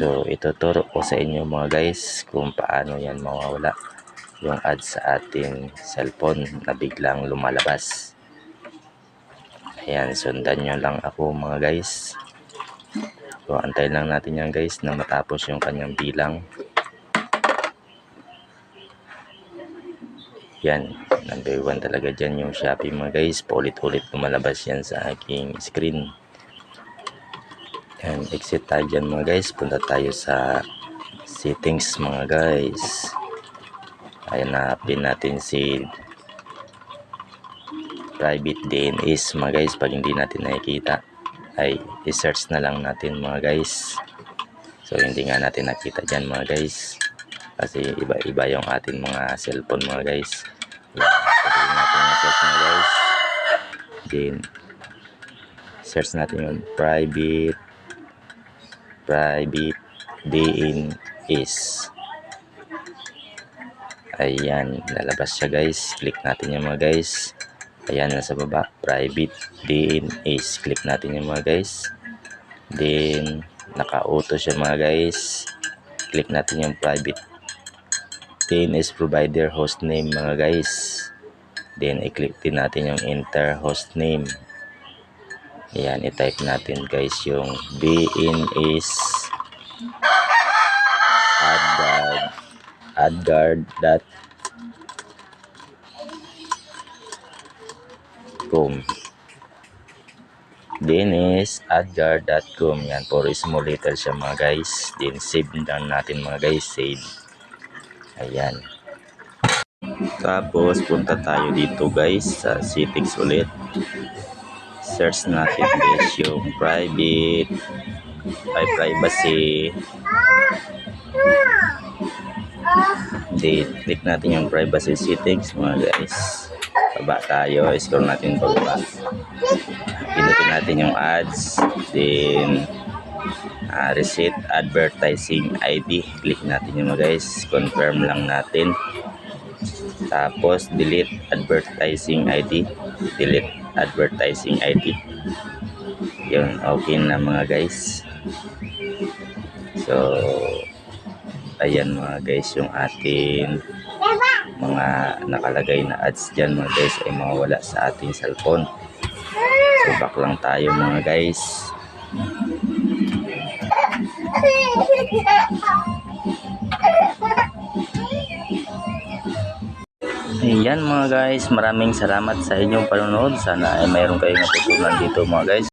So ituturo ko sa inyo mga guys kung paano yan mawawala yung ads sa ating cellphone na biglang lumalabas. Ayan, sundan nyo lang ako mga guys. So antayin lang natin yan guys na matapos yung kanyang bilang. Yan, number 1 talaga dyan yung Shopee mga guys. Paulit-ulit lumalabas yan sa aking screen. Yan, exit tayo dyan mga guys. Punta tayo sa settings mga guys. Ayan, hanapin natin si private DNS mga guys. Pag hindi natin nakikita ay i-search na lang natin mga guys. So hindi nga natin nakita dyan mga guys kasi iba-iba yung ating mga cellphone mga guys. Pagdating natin yung search mga guys, then search natin yung private DNS. Ayan, lalabas siya guys. Click natin yung mga guys. Ayan, nasa baba, private DNS. Click natin yung mga guys. Then naka-auto siya mga guys. Click natin yung private DNS provider hostname mga guys. Then i-click din natin yung enter hostname. Ayan, i-type natin guys yung DNS.adguard.com. DNS.adguard.com. Yan, puro small letter siya mga guys. Then save lang natin mga guys. Save. Ayan. Tapos punta tayo dito guys sa settings ulit. Search natin guys yung privacy. Then click natin yung privacy settings mga guys. Baba tayo, scroll natin pababa. Pinutin natin yung ads. Then reset advertising ID. Click natin yung mga guys. Confirm lang natin. Tapos delete advertising ID. Delete advertising ID. Yun, okay na mga guys. So ayan mga guys, yung ating mga nakalagay na ads dyan mga guys ay mawawala sa ating cellphone. So back lang tayo mga guys. Ayan mga guys, maraming salamat sa inyong panonood. Sana ay mayroon kayong natutunan dito mga guys.